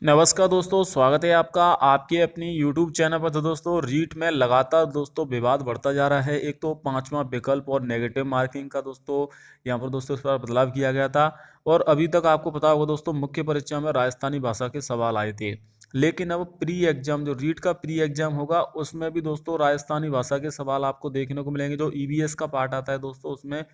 नमस्कार दोस्तों, स्वागत है आपका आपके अपनी YouTube चैनल पर। तो दोस्तों रीट में लगातार दोस्तों विवाद बढ़ता जा रहा है। एक तो पांचवा विकल्प और नेगेटिव मार्किंग का दोस्तों यहाँ पर दोस्तों इस पर बदलाव किया गया था। और अभी तक आपको पता होगा दोस्तों, मुख्य परीक्षा में राजस्थानी भाषा के सवाल आए थे। लेकिन अब प्री एग्जाम, जो रीट का प्री एग्जाम होगा, उसमें भी दोस्तों राजस्थानी भाषा के सवाल आपको देखने को मिलेंगे। जो ईवीएस का पार्ट आता है दोस्तों, उसमें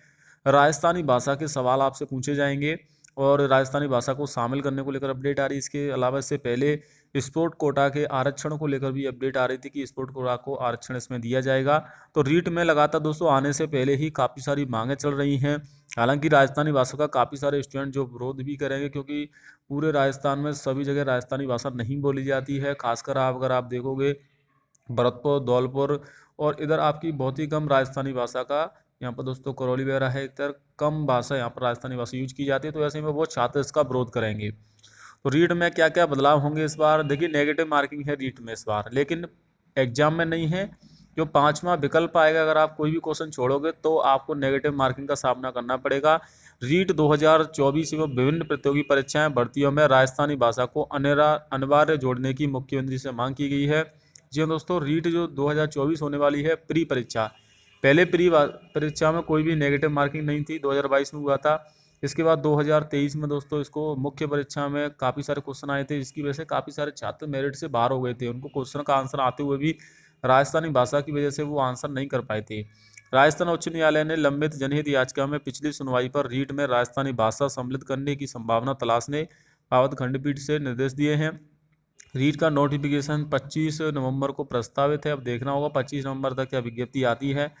राजस्थानी भाषा के सवाल आपसे पूछे जाएंगे और राजस्थानी भाषा को शामिल करने को लेकर अपडेट आ रही है। इसके अलावा इससे पहले स्पोर्ट कोटा के आरक्षण को लेकर भी अपडेट आ रही थी कि स्पोर्ट कोटा को आरक्षण इसमें दिया जाएगा। तो रीट में लगातार दोस्तों आने से पहले ही काफ़ी सारी मांगें चल रही हैं। हालांकि राजस्थानी भाषा का काफ़ी सारे स्टूडेंट जो विरोध भी करेंगे, क्योंकि पूरे राजस्थान में सभी जगह राजस्थानी भाषा नहीं बोली जाती है। खासकर अगर आप देखोगे भरतपुर, धौलपुर और इधर आपकी बहुत ही कम राजस्थानी भाषा का यहाँ पर दोस्तों करौली वगैरह है, इधर कम भाषा यहाँ पर राजस्थानी भाषा यूज की जाती है। तो ऐसे में वो छात्र इसका विरोध करेंगे। तो रीट में क्या क्या बदलाव होंगे इस बार? देखिए, नेगेटिव मार्किंग है रीट में इस बार, लेकिन एग्जाम में नहीं है। जो पांचवा विकल्प आएगा, अगर आप कोई भी क्वेश्चन छोड़ोगे तो आपको नेगेटिव मार्किंग का सामना करना पड़ेगा। रीट 2024 में विभिन्न प्रतियोगी परीक्षाएं भर्तियों में राजस्थानी भाषा को अनिवार्य जोड़ने की मुख्यमंत्री से मांग की गई है। जी हाँ दोस्तों, रीट जो 2024 होने वाली है प्री परीक्षा, पहले प्री परीक्षा में कोई भी नेगेटिव मार्किंग नहीं थी, 2022 में हुआ था। इसके बाद 2023 में दोस्तों इसको मुख्य परीक्षा में काफ़ी सारे क्वेश्चन आए थे, जिसकी वजह से काफ़ी सारे छात्र मेरिट से बाहर हो गए थे। उनको क्वेश्चन का आंसर आते हुए भी राजस्थानी भाषा की वजह से वो आंसर नहीं कर पाए थे। राजस्थान उच्च न्यायालय ने लंबित जनहित याचिका में पिछली सुनवाई पर रीट में राजस्थानी भाषा सम्मिलित करने की संभावना तलाशने बाबत खंडपीठ से निर्देश दिए हैं। रीट का नोटिफिकेशन 25 नवंबर को प्रस्तावित है। अब देखना होगा 25 नवंबर तक क्या विज्ञप्ति आती है।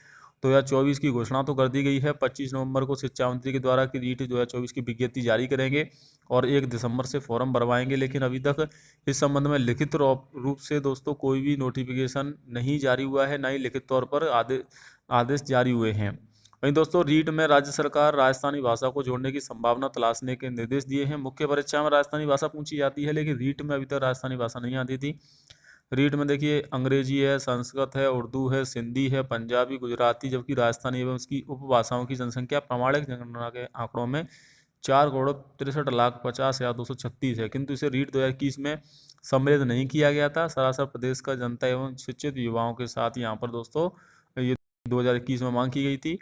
2024 की घोषणा तो कर दी गई है 25 नवंबर को शिक्षा मंत्री के द्वारा कि रीट 2024 की विज्ञप्ति जारी करेंगे और 1 दिसंबर से फॉर्म भरवाएंगे। लेकिन अभी तक इस संबंध में लिखित रूप से दोस्तों कोई भी नोटिफिकेशन नहीं जारी हुआ है, ना ही लिखित तौर पर आदेश जारी हुए हैं। वहीं दोस्तों रीट में राज्य सरकार राजस्थानी भाषा को जोड़ने की संभावना तलाशने के निर्देश दिए हैं। मुख्य परीक्षा में राजस्थानी भाषा पूछी जाती है, लेकिन रीट में अभी तक राजस्थानी भाषा नहीं आती थी। रीट में देखिए, अंग्रेजी है, संस्कृत है, उर्दू है, सिंधी है, पंजाबी, गुजराती, जबकि राजस्थानी एवं उसकी उपभाषाओं की जनसंख्या प्रमाणिक जनगणना के आंकड़ों में 4,63,50,236 है, किंतु इसे रीट 2021 में सम्मिलित नहीं किया गया था। सरासर प्रदेश का जनता एवं शिक्षित युवाओं के साथ यहाँ पर दोस्तों ये 2021 में मांग की गई थी।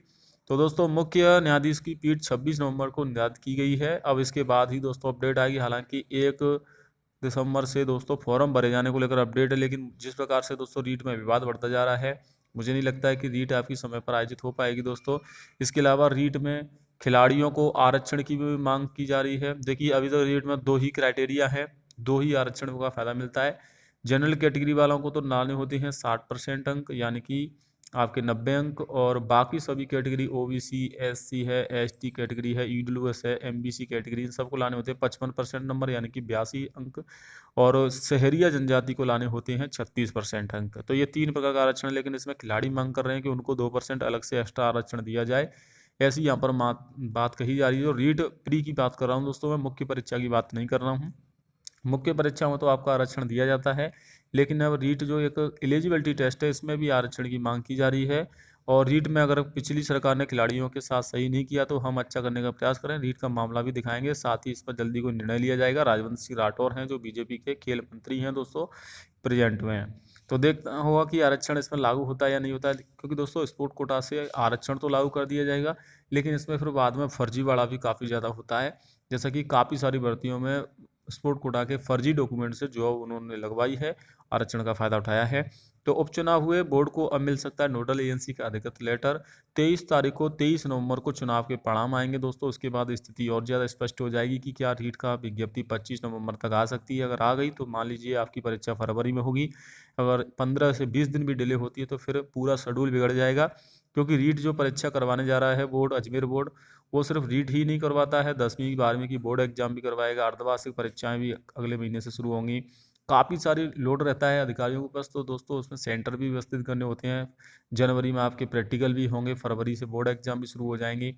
तो दोस्तों मुख्य न्यायाधीश की पीठ 26 नवंबर को निर्धारित की गई है। अब इसके बाद ही दोस्तों अपडेट आएगी। हालांकि 1 दिसंबर से दोस्तों फॉर्म भरे जाने को लेकर अपडेट है, लेकिन जिस प्रकार से दोस्तों रीट में विवाद बढ़ता जा रहा है, मुझे नहीं लगता है कि रीट आपकी समय पर आयोजित हो पाएगी दोस्तों। इसके अलावा रीट में खिलाड़ियों को आरक्षण की भी मांग की जा रही है। देखिए, अभी तक रीट में 2 ही क्राइटेरिया है, 2 ही आरक्षण का फायदा मिलता है। जनरल कैटेगरी वालों को तो लाने होते हैं 60% अंक, यानी कि आपके 90 अंक, और बाकी सभी कैटेगरी ओबीसी, एससी है, एसटी कैटेगरी है, ईडब्ल्यूएस है, एमबीसी कैटेगरी, इन सबको लाने होते हैं 55% नंबर, यानी कि 82 अंक। और शहरिया जनजाति को लाने होते हैं 36% अंक। तो ये 3 प्रकार का आरक्षण है, लेकिन इसमें खिलाड़ी मांग कर रहे हैं कि उनको 2% अलग से एक्स्ट्रा आरक्षण दिया जाए। ऐसी यहाँ पर बात कही जा रही है। जो रीट प्री की बात कर रहा हूँ दोस्तों, मैं मुख्य परीक्षा की बात नहीं कर रहा हूँ। मुख्य परीक्षा में तो आपका आरक्षण दिया जाता है, लेकिन अब रीट जो एक एलिजिबिलिटी टेस्ट है, इसमें भी आरक्षण की मांग की जा रही है। और रीट में अगर पिछली सरकार ने खिलाड़ियों के साथ सही नहीं किया तो हम अच्छा करने का प्रयास करें, रीट का मामला भी दिखाएंगे। साथ ही इस पर जल्दी कोई निर्णय लिया जाएगा। राजवंत सिंह राठौर हैं जो बीजेपी के खेल मंत्री हैं दोस्तों, प्रेजेंट में हैं। तो देखना होगा कि आरक्षण इसमें लागू होता है या नहीं होता है, क्योंकि दोस्तों स्पोर्ट कोटा से आरक्षण तो लागू कर दिया जाएगा, लेकिन इसमें फिर बाद में फर्जीवाड़ा भी काफ़ी ज़्यादा होता है। जैसा कि काफ़ी सारी भर्तियों में स्पोर्ट कोटा के फर्जी डॉक्यूमेंट से जॉब उन्होंने लगवाई है, आरक्षण का फायदा उठाया है। तो उपचुनाव हुए, बोर्ड को अब मिल सकता है नोडल एजेंसी का अधिकृत लेटर। 23 तारीख को 23 नवंबर को चुनाव के परिणाम आएंगे दोस्तों। उसके बाद स्थिति और ज़्यादा स्पष्ट हो जाएगी कि क्या रीट का विज्ञप्ति 25 नवंबर तक आ सकती है। अगर आ गई तो मान लीजिए आपकी परीक्षा फरवरी में होगी। अगर 15 से 20 दिन भी डिले होती है तो फिर पूरा शेड्यूल बिगड़ जाएगा, क्योंकि रीट जो परीक्षा करवाने जा रहा है बोर्ड, अजमेर बोर्ड, वो सिर्फ रीट ही नहीं करवाता है, 10वीं 12वीं की बोर्ड एग्जाम भी करवाएगा। अर्धवार्षिक परीक्षाएं भी अगले महीने से शुरू होंगी। काफ़ी सारी लोड रहता है अधिकारियों के पास। तो दोस्तों उसमें सेंटर भी व्यवस्थित करने होते हैं। जनवरी में आपके प्रैक्टिकल भी होंगे, फरवरी से बोर्ड एग्जाम भी शुरू हो जाएंगी।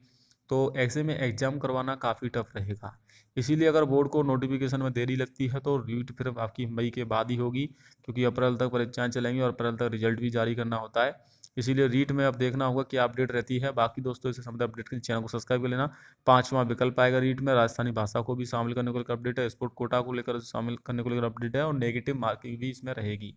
तो ऐसे में एग्जाम करवाना काफ़ी टफ रहेगा। इसीलिए अगर बोर्ड को नोटिफिकेशन में देरी लगती है तो रीट फिर आपकी मई के बाद ही होगी, क्योंकि अप्रैल तक परीक्षाएं चलेंगी और अप्रैल तक रिजल्ट भी जारी करना होता है। इसीलिए रीट में अब देखना होगा क्या अपडेट रहती है। बाकी दोस्तों इसे संबंधित अपडेट के लिए चैनल को सब्सक्राइब कर लेना। पांचवा विकल्प आएगा रीट में, राजस्थानी भाषा को भी शामिल करने को लेकर अपडेट है, स्पोर्ट कोटा को लेकर शामिल करने को लेकर अपडेट है, और नेगेटिव मार्किंग भी इसमें रहेगी।